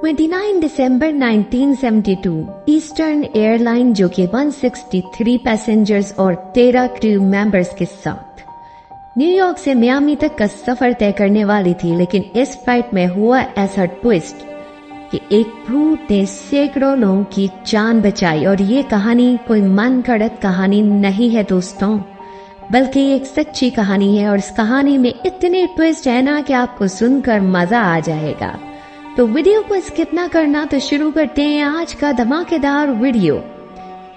29 दिसंबर 1972 eastern airline जो कि 163 passengers और 13 क्रू मेंबर्स के साथ न्यूयॉर्क से मियामी तक का सफर तय करने वाली थी, लेकिन इस फ्लाइट में हुआ ऐसा ट्विस्ट कि एक भूत ने सैकड़ों लोगों की जान बचाई। और ये कहानी कोई मन गढ़ंत कहानी नहीं है दोस्तों, बल्कि एक सच्ची कहानी है। और इस कहानी में इतने ट्विस्ट है ना कि आपको सुनकर मजा आ जाएगा। तो वीडियो को स्किप ना करना, तो शुरू करते हैं आज का धमाकेदार वीडियो।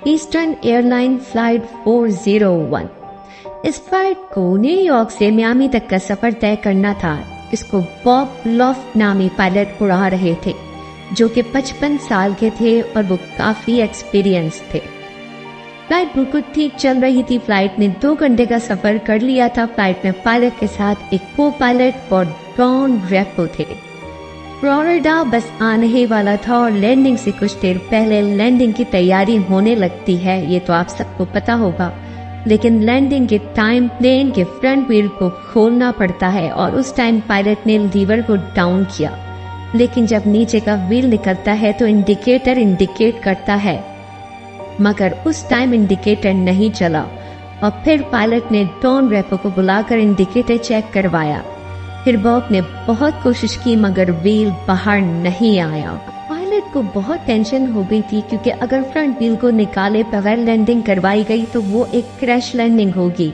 Eastern airline flight 401। इस फ्लाइट को न्यूयॉर्क से मियामी तक का सफर तय करना था। इसको बॉब लॉफ्ट नामी पायलट उड़ा रहे थे, जो कि 55 साल के थे और वो काफी एक्सपीरियंस थे। फ्लाइट बिल्कुल ठीक चल रही थी। फ्लाइट ने 2 घंटे का सफर कर लिया था। फ्लाइट में पायलट के साथ एक को पायलट और डॉन रेपो थे। फ्लोरिडा बस आने ही वाला था और लैंडिंग से कुछ देर पहले लैंडिंग की तैयारी होने लगती है, ये तो आप सबको पता होगा। लेकिन लैंडिंग के टाइम प्लेन के फ्रंट व्हील को खोलना पड़ता है और उस टाइम पायलट ने लीवर को डाउन किया, लेकिन जब नीचे का व्हील निकलता है तो इंडिकेटर इंडिकेट करता है, मगर उस टाइम इंडिकेटर नहीं चला। और फिर पायलट ने डॉन रेपो को बुलाकर इंडिकेटर चेक करवाया। फिर बॉब ने बहुत कोशिश की, मगर व्हील बाहर नहीं आया। पायलट को बहुत टेंशन हो गई थी, क्योंकि अगर फ्रंट व्हील को निकाले बगैर लैंडिंग करवाई गई तो वो एक क्रैश लैंडिंग होगी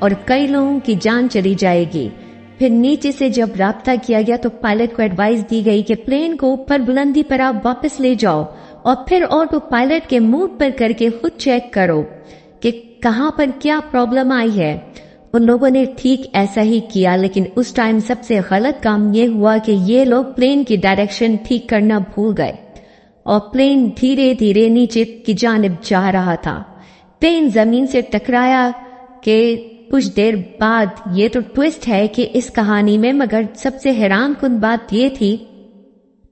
और कई लोगों की जान चली जाएगी। फिर नीचे से जब राब्ता किया गया तो पायलट को एडवाइस दी गई कि प्लेन को ऊपर बुलंदी पर आप वापस ले जाओ और फिर ऑटो पायलट के मूड पर करके खुद चेक करो कि कहाँ पर क्या प्रॉब्लम आई है। उन लोगों ने ठीक ऐसा ही किया, लेकिन उस टाइम सबसे गलत काम ये हुआ कि ये लोग प्लेन की डायरेक्शन ठीक करना भूल गए और प्लेन धीरे धीरे नीचे की जानिब जा रहा था। प्लेन जमीन से टकराया कि कुछ देर बाद। ये तो ट्विस्ट है कि इस कहानी में, मगर सबसे हैरान कुन बात ये थी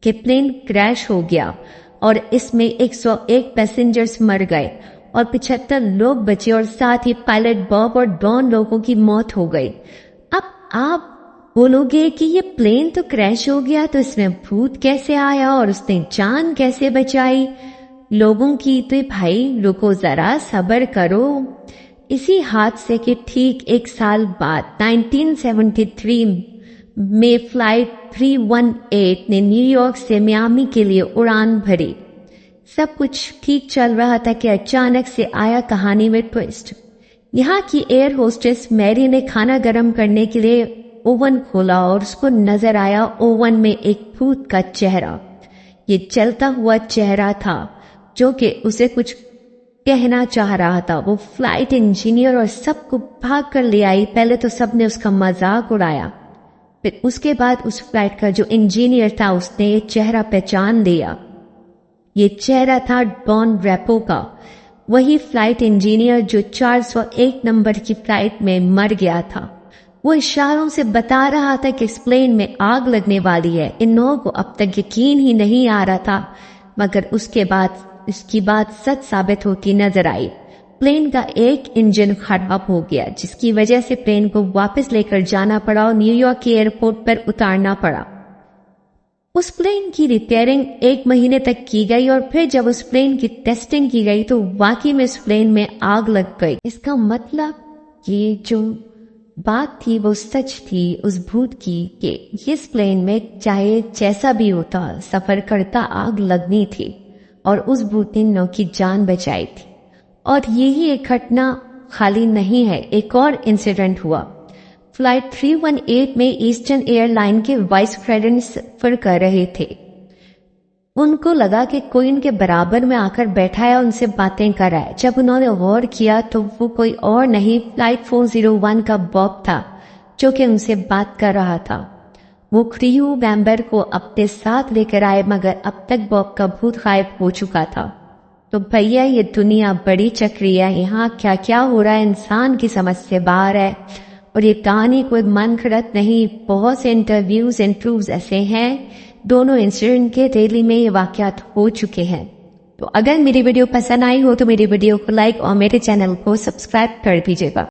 कि प्लेन क्रैश हो गया और इसमें 101 पैसेंजर्स मर गए और 75 लोग बचे और साथ ही पायलट बॉब और डॉन लोगों की मौत हो गई। अब आप बोलोगे कि ये प्लेन तो क्रैश हो गया, तो इसमें भूत कैसे आया और उसने जान कैसे बचाई लोगों की? तो भाई रुको जरा, सब्र करो। इसी हादसे के ठीक 1 साल बाद 1973 में फ्लाइट 318 ने न्यूयॉर्क से मियामी के लिए उड़ान भरी। सब कुछ ठीक चल रहा था कि अचानक से आया कहानी में ट्विस्ट। यहाँ की एयर होस्टेस मैरी ने खाना गर्म करने के लिए ओवन खोला और उसको नजर आया ओवन में एक भूत का चेहरा। ये चलता हुआ चेहरा था जो कि उसे कुछ कहना चाह रहा था। वो फ्लाइट इंजीनियर और सबको भाग कर ले आई। पहले तो सबने उसका मजाक उड़ाया, फिर उसके बाद उस फ्लाइट का जो इंजीनियर था उसने ये चेहरा पहचान लिया। ये चेहरा था डॉन रेपो का, वही फ्लाइट इंजीनियर जो 401 नंबर की फ्लाइट में मर गया था। वो इशारों से बता रहा था कि इस प्लेन में आग लगने वाली है। इन लोगों को अब तक यकीन ही नहीं आ रहा था, मगर उसके बाद इसकी बात सच साबित होती नजर आई। प्लेन का एक इंजन खराब हो गया, जिसकी वजह से प्लेन को वापस लेकर जाना पड़ा और न्यूयॉर्क के एयरपोर्ट पर उतारना पड़ा। उस प्लेन की रिपेयरिंग 1 महीने तक की गई और फिर जब उस प्लेन की टेस्टिंग की गई तो वाकई में उस प्लेन में आग लग गई। इसका मतलब ये जो बात थी वो सच थी उस भूत की कि इस प्लेन में चाहे जैसा भी होता सफर करता आग लगनी थी और उस भूत ने नौ की जान बचाई थी। और यही एक घटना खाली नहीं है, एक और इंसिडेंट हुआ। फ्लाइट 318 में ईस्टर्न एयरलाइन के वाइस प्रेसिडेंट सफर कर रहे थे। उनको लगा कि कोई उनके बराबर में आकर बैठा है, उनसे बातें कर रहा है। जब उन्होंने गौर किया तो वो कोई और नहीं, फ्लाइट 401 का बॉब था, जो कि उनसे बात कर रहा था। वो क्रू मेंबर को अपने साथ लेकर आए, मगर अब तक बॉब का भूत गायब हो चुका था। तो भैया ये दुनिया बड़ी चक्री है, यहाँ क्या क्या हो रहा है इंसान की समझ से बाहर है। और ये कहानी कोई मन गढ़ंत नहीं, बहुत से इंटरव्यूज ऐसे हैं। दोनों इंसिडेंट के दिल्ली में ये वाकयात हो चुके हैं। तो अगर मेरी वीडियो पसंद आई हो तो मेरी वीडियो को लाइक और मेरे चैनल को सब्सक्राइब कर दीजिएगा।